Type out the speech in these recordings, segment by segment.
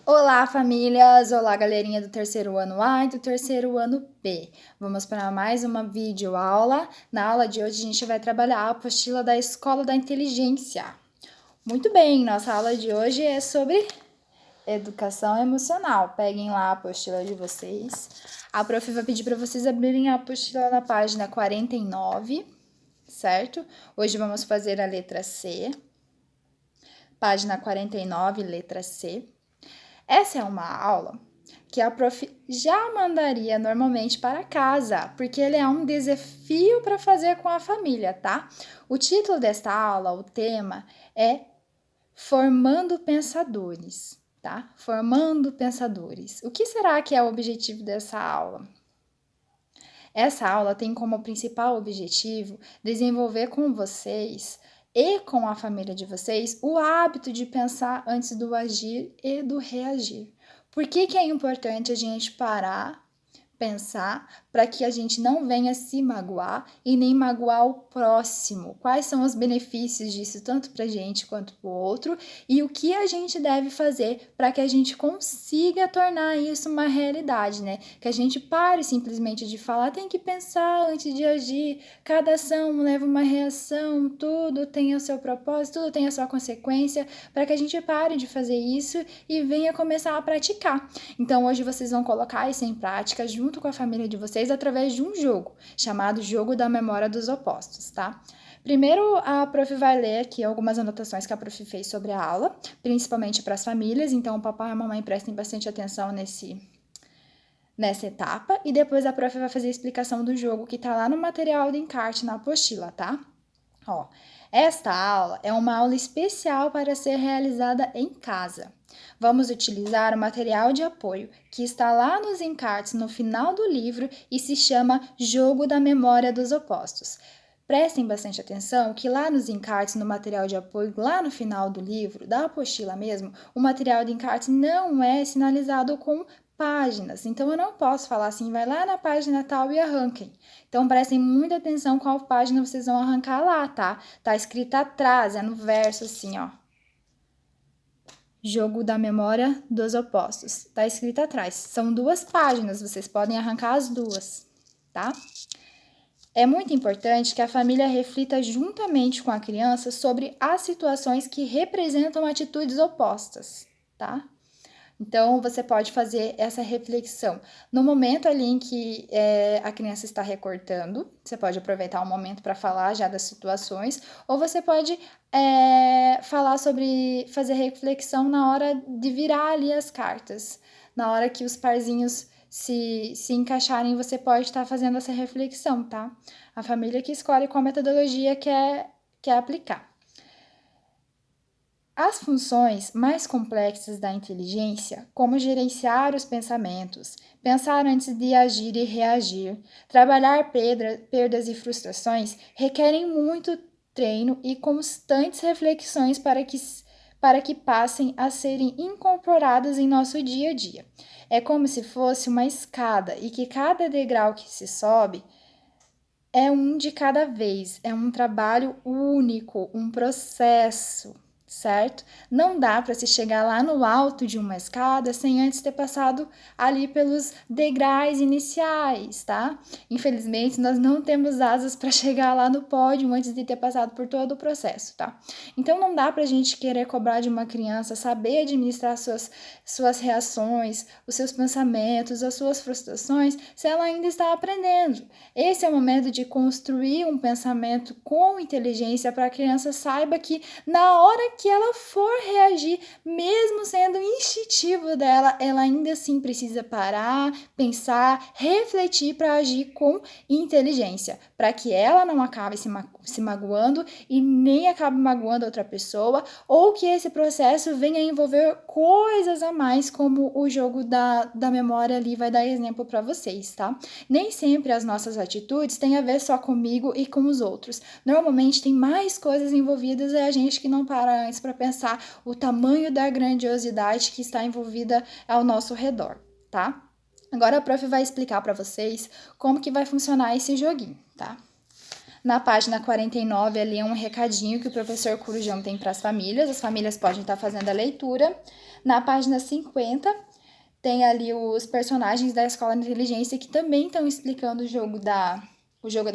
Olá, famílias! Olá, galerinha do terceiro ano A e do terceiro ano B. Vamos para mais uma videoaula. Na aula de hoje, a gente vai trabalhar a apostila da Escola da Inteligência. Muito bem, nossa aula de hoje é sobre educação emocional. Peguem lá a apostila de vocês. A prof vai pedir para vocês abrirem a apostila na página 49, certo? Hoje vamos fazer a letra C. Página 49, letra C. Essa é uma aula que a prof já mandaria normalmente para casa, porque ele é um desafio para fazer com a família, tá? O título desta aula, o tema é Formando Pensadores, tá? Formando Pensadores. O que será que é o objetivo dessa aula? Essa aula tem como principal objetivo desenvolver com vocês e com a família de vocês o hábito de pensar antes do agir e do reagir. Por que é importante a gente parar, pensar, para que a gente não venha se magoar e nem magoar o próximo? Quais são os benefícios disso, tanto para a gente quanto para o outro? E o que a gente deve fazer para que a gente consiga tornar isso uma realidade, né? Que a gente pare simplesmente de falar, tem que pensar antes de agir, cada ação leva uma reação, tudo tem o seu propósito, tudo tem a sua consequência, para que a gente pare de fazer isso e venha começar a praticar. Então, hoje vocês vão colocar isso em prática junto com a família de vocês através de um jogo, chamado Jogo da Memória dos Opostos, tá? Primeiro, a prof vai ler aqui algumas anotações que a prof fez sobre a aula, principalmente para as famílias, então o papai e a mamãe prestem bastante atenção nessa etapa, e depois a prof vai fazer a explicação do jogo que tá lá no material de encarte na apostila, tá? Ó, esta aula é uma aula especial para ser realizada em casa. Vamos utilizar o material de apoio que está lá nos encartes no final do livro e se chama Jogo da Memória dos Opostos. Prestem bastante atenção que lá nos encartes, no material de apoio, lá no final do livro, da apostila mesmo, o material de encartes não é sinalizado com páginas. Então, eu não posso falar assim, vai lá na página tal e arranquem. Então, prestem muita atenção qual página vocês vão arrancar lá, tá? Tá escrito atrás, é no verso assim, ó. Jogo da Memória dos Opostos. Tá escrito atrás. São 2 páginas, vocês podem arrancar as 2, tá? É muito importante que a família reflita juntamente com a criança sobre as situações que representam atitudes opostas, tá? Então, você pode fazer essa reflexão. No momento ali em que a criança está recortando, você pode aproveitar o momento para falar já das situações, ou você pode falar sobre fazer reflexão na hora de virar ali as cartas. Na hora que os parzinhos se encaixarem, você pode estar fazendo essa reflexão, tá? A família que escolhe qual metodologia quer aplicar. As funções mais complexas da inteligência, como gerenciar os pensamentos, pensar antes de agir e reagir, trabalhar perdas e frustrações, requerem muito treino e constantes reflexões para que passem a serem incorporadas em nosso dia a dia. É como se fosse uma escada e que cada degrau que se sobe é um de cada vez, é um trabalho único, um processo, certo? Não dá para se chegar lá no alto de uma escada sem antes ter passado ali pelos degraus iniciais, tá? Infelizmente, nós não temos asas para chegar lá no pódio antes de ter passado por todo o processo, tá? Então, não dá para a gente querer cobrar de uma criança saber administrar suas reações, os seus pensamentos, as suas frustrações, se ela ainda está aprendendo. Esse é o momento de construir um pensamento com inteligência para a criança saiba que na hora que ela for reagir, mesmo sendo instintivo dela, ela ainda assim precisa parar, pensar, refletir para agir com inteligência, para que ela não acabe se magoando e nem acabe magoando outra pessoa, ou que esse processo venha a envolver coisas a mais, como o jogo da memória ali vai dar exemplo para vocês, tá? Nem sempre as nossas atitudes têm a ver só comigo e com os outros. Normalmente tem mais coisas envolvidas e a gente que não para antes para pensar o tamanho da grandiosidade que está envolvida ao nosso redor, tá? Agora a prof vai explicar para vocês como que vai funcionar esse joguinho, tá? Na página 49, ali é um recadinho que o professor Corujão tem para as famílias podem estar fazendo a leitura. Na página 50, tem ali os personagens da Escola de Inteligência que também estão explicando o jogo da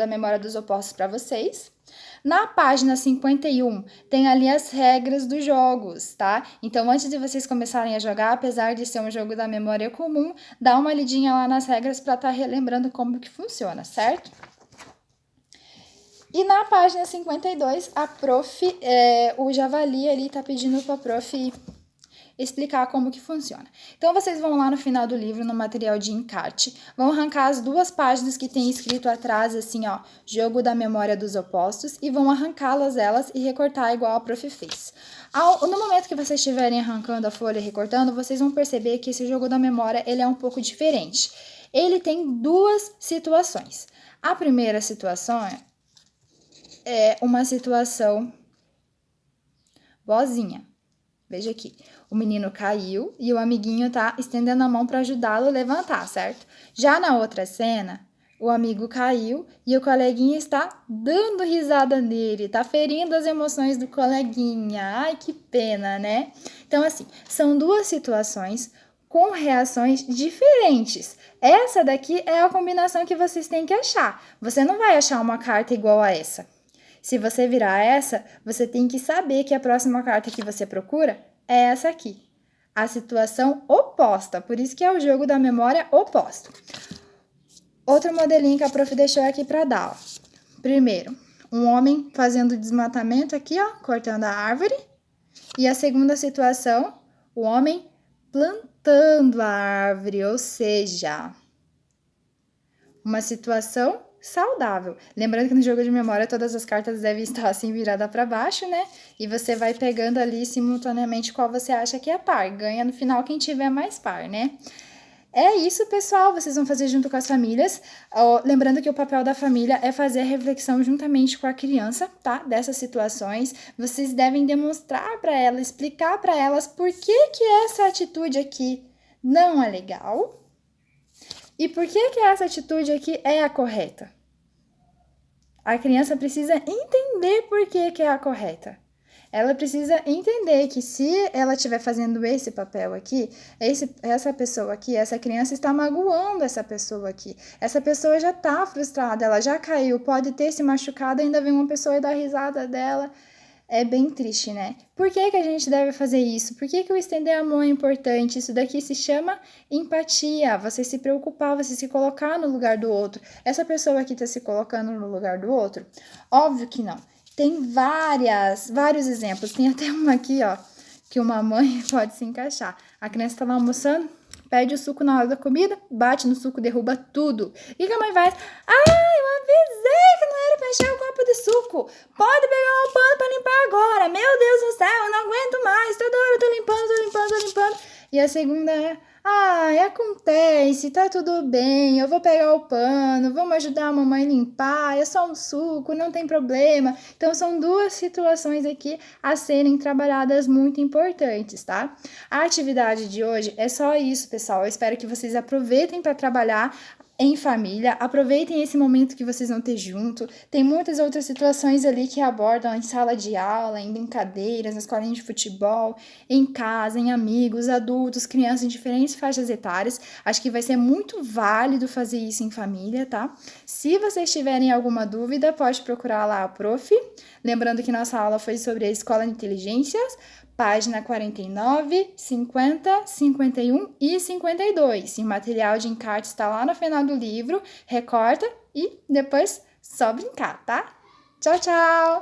memória dos opostos para vocês. Na página 51, tem ali as regras dos jogos, tá? Então, antes de vocês começarem a jogar, apesar de ser um jogo da memória comum, dá uma lidinha lá nas regras para estar relembrando como que funciona, certo? E na página 52, a prof, o Javali ali tá pedindo para a prof explicar como que funciona. Então, vocês vão lá no final do livro, no material de encarte, vão arrancar as 2 páginas que tem escrito atrás, assim, ó, jogo da memória dos opostos, e vão arrancá-las elas e recortar igual a prof fez. No momento que vocês estiverem arrancando a folha e recortando, vocês vão perceber que esse jogo da memória, ele é um pouco diferente. Ele tem 2 situações. A primeira situação é uma situação boazinha. Veja aqui, o menino caiu e o amiguinho tá estendendo a mão para ajudá-lo a levantar, certo? Já na outra cena, o amigo caiu e o coleguinha está dando risada nele, tá ferindo as emoções do coleguinha. Ai, que pena, né? Então, assim, são 2 situações com reações diferentes. Essa daqui é a combinação que vocês têm que achar. Você não vai achar uma carta igual a essa. Se você virar essa, você tem que saber que a próxima carta que você procura é essa aqui. A situação oposta, por isso que é o jogo da memória oposto. Outro modelinho que a prof deixou aqui para dar, ó. Primeiro, um homem fazendo desmatamento aqui, ó, cortando a árvore. E a segunda situação, o homem plantando a árvore, ou seja, uma situação saudável. Lembrando que no jogo de memória todas as cartas devem estar assim virada para baixo, né? E você vai pegando ali simultaneamente qual você acha que é par. Ganha no final quem tiver mais par, né? É isso, pessoal. Vocês vão fazer junto com as famílias. Lembrando que o papel da família é fazer a reflexão juntamente com a criança, tá? Dessas situações. Vocês devem demonstrar para ela, explicar para elas por que essa atitude aqui não é legal. E por que essa atitude aqui é a correta? A criança precisa entender por que é a correta. Ela precisa entender que se ela estiver fazendo esse papel aqui, essa pessoa aqui, essa criança está magoando essa pessoa aqui. Essa pessoa já está frustrada, ela já caiu, pode ter se machucado, ainda vem uma pessoa e dá risada dela. É bem triste, né? Por que a gente deve fazer isso? Por que o estender a mão é importante? Isso daqui se chama empatia. Você se preocupar, você se colocar no lugar do outro. Essa pessoa aqui está se colocando no lugar do outro? Óbvio que não. Tem vários exemplos. Tem até uma aqui, ó, que uma mãe pode se encaixar. A criança está lá almoçando, pede o suco na hora da comida, bate no suco, derruba tudo. E que a mãe faz? Eu avisei que não era pra encher o copo de suco. Pode pegar o pano pra limpar agora. Meu Deus do céu, eu não aguento mais. Toda hora eu tô limpando. E a segunda é, acontece, tá tudo bem, eu vou pegar o pano, vamos ajudar a mamãe a limpar, é só um suco, não tem problema. Então, são 2 situações aqui a serem trabalhadas muito importantes, tá? A atividade de hoje é só isso, pessoal. Eu espero que vocês aproveitem para trabalhar em família, aproveitem esse momento que vocês vão ter junto. Tem muitas outras situações ali que abordam em sala de aula, em brincadeiras, na escolinha de futebol, em casa, em amigos, adultos, crianças em diferentes faixas etárias. Acho que vai ser muito válido fazer isso em família, tá? Se vocês tiverem alguma dúvida, pode procurar lá a prof. Lembrando que nossa aula foi sobre a Escola de Inteligências, página 49, 50, 51 e 52. O material de encarte está lá no final do livro. Recorta e depois só brincar, tá? Tchau, tchau!